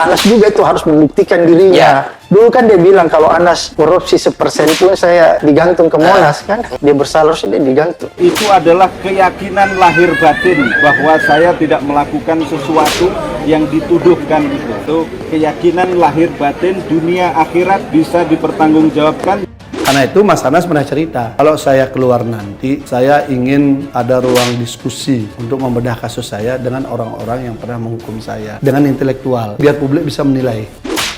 Anas juga itu harus membuktikan dirinya. Dulu kan dia bilang kalau Anas korupsi 1% pun saya digantung ke Monas kan. Dia bersalah dia digantung. Itu adalah keyakinan lahir batin bahwa saya tidak melakukan sesuatu yang dituduhkan itu. Itu keyakinan lahir batin dunia akhirat bisa dipertanggungjawabkan. Karena itu Mas Anas pernah cerita, kalau saya keluar nanti, saya ingin ada ruang diskusi untuk membedah kasus saya dengan orang-orang yang pernah menghukum saya, dengan intelektual, biar publik bisa menilai.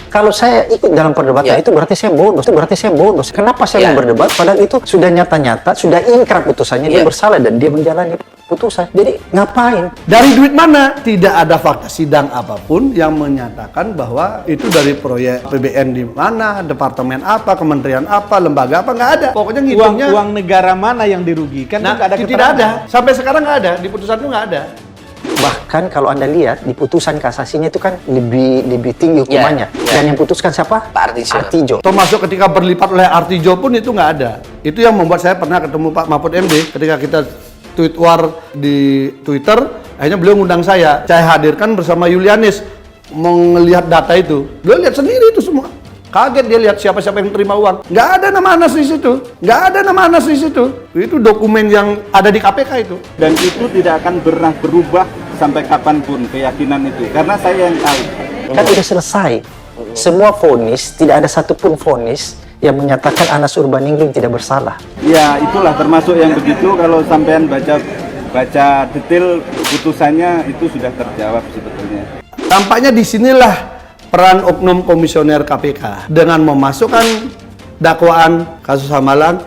Kalau saya ikut dalam perdebatan itu berarti saya bodoh. Kenapa saya mau berdebat? Padahal itu sudah nyata-nyata, sudah ingkrah putusannya, dia bersalah dan dia menjalani putusan. Jadi ngapain? Dari duit mana? Tidak ada fakta sidang apapun yang menyatakan bahwa itu dari proyek PBN di mana, departemen apa, kementerian apa, lembaga apa, nggak ada. Pokoknya ngitungnya Uang negara mana yang dirugikan? nah, nggak ada tidak keterangan. ada. Sampai sekarang nggak ada, di putusan itu nggak ada. Bahkan kalau Anda lihat di putusan kasasinya itu kan lebih tinggi hukumannya. Dan yang putuskan siapa? Pak Artijo. Termasuk ketika berlipat oleh Artijo pun itu nggak ada. Itu yang membuat saya pernah ketemu Pak Mahfud MD ketika kita tweet war di Twitter, akhirnya beliau ngundang saya hadirkan bersama Yulianis melihat data itu. Beliau lihat sendiri itu semua. Kaget dia lihat siapa-siapa yang terima uang. Nggak ada nama Anas di situ. Itu dokumen yang ada di KPK itu. Dan itu tidak akan pernah berubah sampai kapanpun keyakinan itu. Karena saya yang tahu. Kan udah selesai. Semua vonis, tidak ada satupun vonis yang menyatakan Anas Urbaningrum tidak bersalah. Ya itulah termasuk yang begitu. Kalau sampean baca detail putusannya itu sudah terjawab sebetulnya. Tampaknya disinilah peran oknum komisioner KPK dengan memasukkan dakwaan kasus Hamalan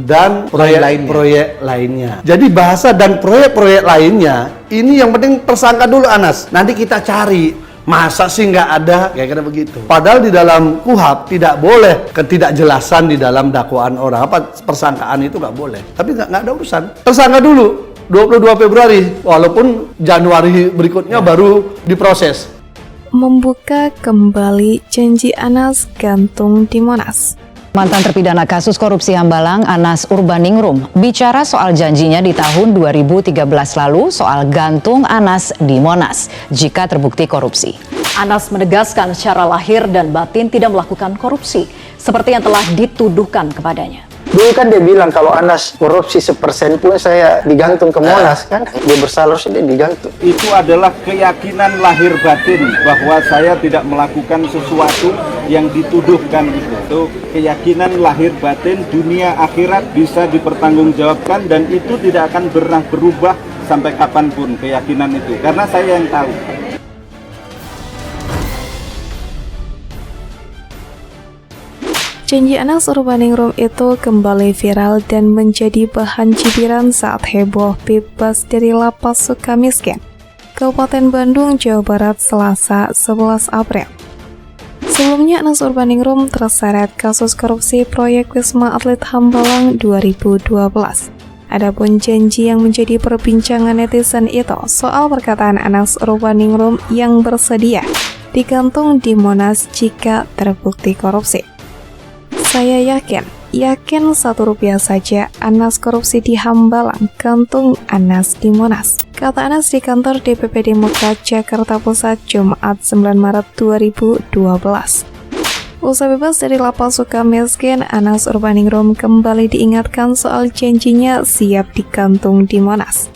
dan proyek lainnya. Jadi bahasa dan proyek-proyek lainnya ini yang penting tersangka dulu Anas. Nanti kita cari masa sih nggak ada kayak begitu. Padahal di dalam KUHP tidak boleh ketidakjelasan di dalam dakwaan orang persangkaan itu nggak boleh. Tapi nggak ada urusan. Tersangka dulu 22 Februari walaupun Januari berikutnya baru diproses. Membuka kembali janji Anas gantung di Monas. Mantan terpidana kasus korupsi Hambalang, Anas Urbaningrum, bicara soal janjinya di tahun 2013 lalu soal gantung Anas di Monas jika terbukti korupsi. Anas menegaskan secara lahir dan batin tidak melakukan korupsi, seperti yang telah dituduhkan kepadanya. Dulu kan dia bilang kalau Anas korupsi 1% pun saya digantung ke Monas kan. Dia bersalah dia digantung. Itu adalah keyakinan lahir batin bahwa saya tidak melakukan sesuatu yang dituduhkan itu. Itu keyakinan lahir batin dunia akhirat bisa dipertanggungjawabkan dan itu tidak akan pernah berubah sampai kapanpun keyakinan itu. Karena saya yang tahu. Janji Anas Urbaningrum itu kembali viral dan menjadi bahan cibiran saat heboh bebas dari lapas Sukamiskin, Kabupaten Bandung, Jawa Barat, Selasa 11 April. Sebelumnya Anas Urbaningrum terseret kasus korupsi proyek Wisma Atlet Hambalang 2012. Adapun janji yang menjadi perbincangan netizen itu soal perkataan Anas Urbaningrum yang bersedia digantung di Monas jika terbukti korupsi. Saya yakin 1 rupiah saja Anas korupsi di Hambalang, gantung Anas di Monas. Kata Anas di kantor DPP Demokrat Jakarta Pusat Jumat 9 Maret 2012. Usai bebas dari lapas Sukamiskin, Anas Urbaningrum kembali diingatkan soal janjinya siap digantung di Monas.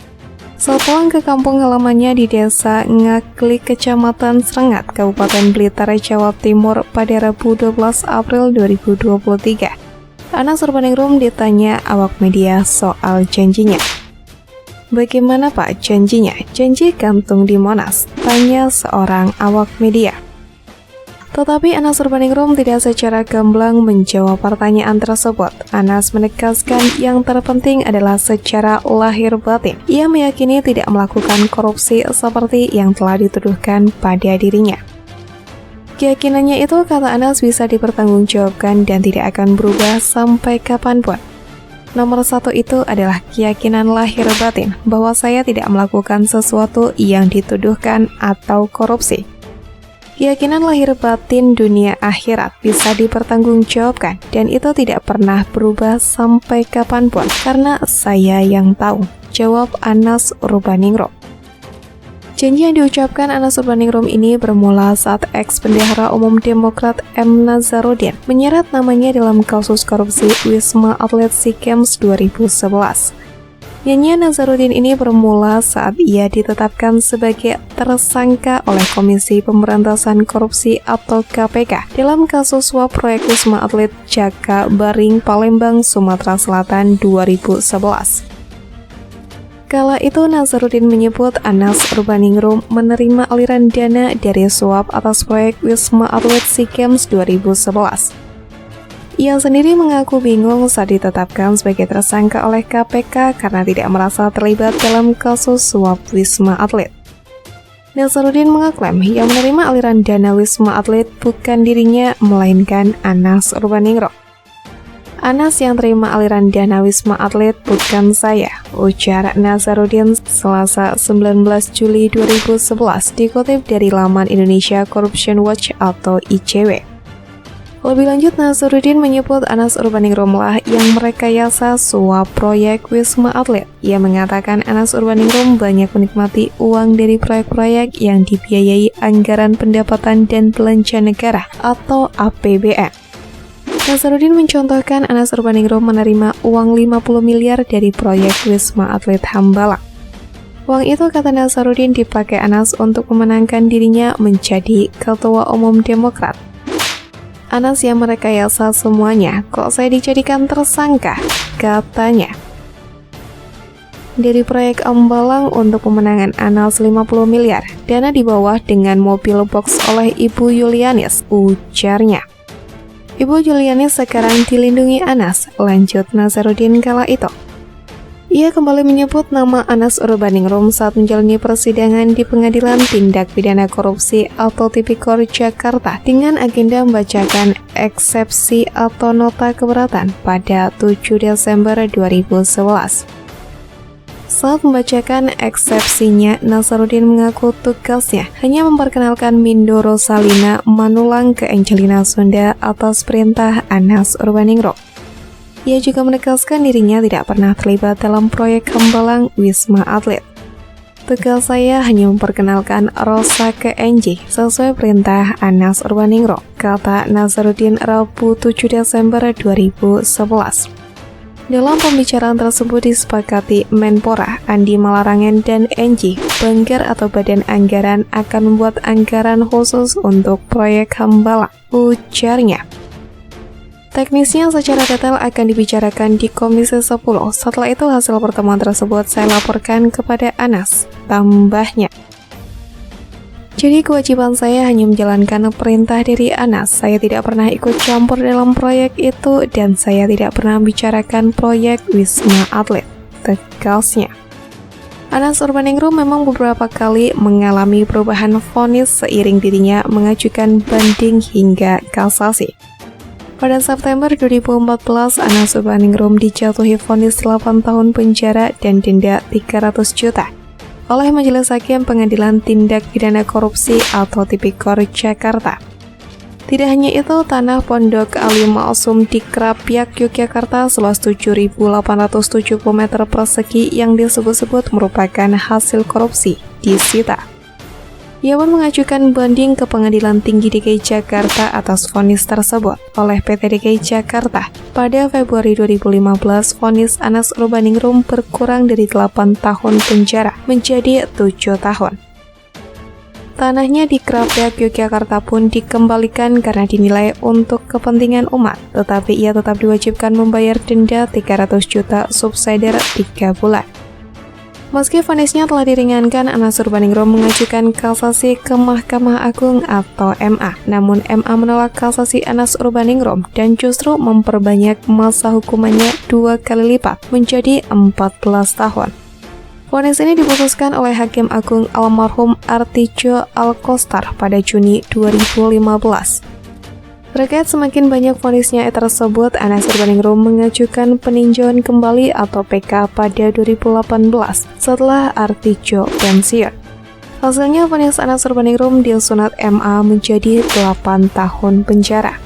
Saat pulang ke kampung halamannya di Desa Ngakli, Kecamatan Serengat, Kabupaten Blitar, Jawa Timur pada Rabu 12 April 2023. Anas Urbaningrum ditanya awak media soal janjinya. Bagaimana Pak janjinya? Janji gantung di Monas, tanya seorang awak media. Tetapi Anas Urbaningrum tidak secara gamblang menjawab pertanyaan tersebut. Anas menegaskan yang terpenting adalah secara lahir batin. Ia meyakini tidak melakukan korupsi seperti yang telah dituduhkan pada dirinya. Keyakinannya itu, kata Anas, bisa dipertanggungjawabkan dan tidak akan berubah sampai kapanpun. Nomor 1 itu adalah keyakinan lahir batin bahwa saya tidak melakukan sesuatu yang dituduhkan atau korupsi. Keyakinan lahir batin dunia akhirat bisa dipertanggungjawabkan dan itu tidak pernah berubah sampai kapanpun karena saya yang tahu, jawab Anas Urbaningrum. Janji yang diucapkan Anas Urbaningrum ini bermula saat ex-Bendahara Umum Demokrat M. Nazarudin menyeret namanya dalam kasus korupsi Wisma Atlet SEA Games 2011. Nyanyian Nazarudin ini bermula saat ia ditetapkan sebagai tersangka oleh Komisi Pemberantasan Korupsi atau KPK dalam kasus suap proyek Wisma Atlet Jakabaring, Palembang, Sumatera Selatan 2011. Kala itu Nazarudin menyebut Anas Urbaningrum menerima aliran dana dari suap atas proyek Wisma Atlet SEA Games 2011. Ia sendiri mengaku bingung saat ditetapkan sebagai tersangka oleh KPK karena tidak merasa terlibat dalam kasus suap Wisma Atlet. Nazarudin mengaklaim yang menerima aliran dana Wisma Atlet bukan dirinya, melainkan Anas Urbaningrum. Anas yang terima aliran dana Wisma Atlet bukan saya, ujar Nazarudin Selasa 19 Juli 2011 dikutip dari laman Indonesia Corruption Watch atau ICW. Lebih lanjut, Nazarudin menyebut Anas Urbaningrum lah yang merekayasa suap proyek Wisma Atlet. Ia mengatakan Anas Urbaningrum banyak menikmati uang dari proyek-proyek yang dibiayai anggaran pendapatan dan belanja negara atau APBN. Nazarudin mencontohkan Anas Urbaningrum menerima uang 50 miliar dari proyek Wisma Atlet Hambalang. Uang itu, kata Nazarudin, dipakai Anas untuk memenangkan dirinya menjadi Ketua Umum Demokrat. Anas yang merekayasa semuanya, kok saya dijadikan tersangka, katanya. Dari proyek Hambalang untuk pemenangan Anas 50 miliar, dana di bawah dengan mobil box oleh Ibu Yulianis, ujarnya. Ibu Julianis sekarang dilindungi Anas, lanjut Nazarudin kala itu. Ia kembali menyebut nama Anas Urbaningrum saat menjalani persidangan di Pengadilan Tindak Pidana Korupsi atau Tipikor Jakarta dengan agenda membacakan eksepsi atau nota keberatan pada 7 Desember 2011. Saat membacakan eksepsinya, Nazarudin mengaku tugasnya hanya memperkenalkan Mindo Rosalina Manulang ke Angelina Sunda atas perintah Anas Urbaningrum. Ia juga menegaskan dirinya tidak pernah terlibat dalam proyek Hambalang Wisma Atlet. Tugas saya hanya memperkenalkan Rosa ke NJ sesuai perintah Anas Urbaningrum, kata Nazarudin Rabu 7 Desember 2011. Dalam pembicaraan tersebut disepakati Menpora, Andi Malarangen, dan NJ, Banggar atau Badan Anggaran akan membuat anggaran khusus untuk proyek Hambalang, ujarnya. Teknisnya secara detail akan dibicarakan di Komisi 10. Setelah itu hasil pertemuan tersebut saya laporkan kepada Anas, tambahnya. Jadi kewajiban saya hanya menjalankan perintah dari Anas. Saya tidak pernah ikut campur dalam proyek itu dan saya tidak pernah membicarakan proyek Wisma Atlet, tegasnya. Anas Urbaningrum memang beberapa kali mengalami perubahan vonis seiring dirinya mengajukan banding hingga kasasi. Pada September 2014, Anas Urbaningrum dijatuhi vonis 8 tahun penjara dan denda 300 juta. Oleh Majelis Hakim Pengadilan Tindak Pidana Korupsi atau Tipikor Jakarta. Tidak hanya itu, tanah Pondok Ali Ma'sum di Krapyak, Yogyakarta seluas 7.870 meter persegi yang disebut-sebut merupakan hasil korupsi disita. Ia pun mengajukan banding ke Pengadilan Tinggi DKI Jakarta atas vonis tersebut oleh PT DKI Jakarta. Pada Februari 2015, vonis Anas Urbaningrum berkurang dari 8 tahun penjara menjadi 7 tahun. Tanahnya di Krapyak, Yogyakarta pun dikembalikan karena dinilai untuk kepentingan umat, tetapi ia tetap diwajibkan membayar denda 300 juta subsidiar 3 bulan. Meski vonisnya telah diringankan, Anas Urbaningrum mengajukan kasasi ke Mahkamah Agung atau MA. Namun MA menolak kasasi Anas Urbaningrum dan justru memperbanyak masa hukumannya 2 kali lipat menjadi 14 tahun. Vonis ini diputuskan oleh Hakim Agung almarhum Artijo Alkostar pada Juni 2015. Terkait semakin banyak vonisnya tersebut, Anas Urbaningrum mengajukan peninjauan kembali atau PK pada 2018 setelah Artijo pensiun. Hasilnya vonis Anas Urbaningrum disunat MA menjadi 8 tahun penjara.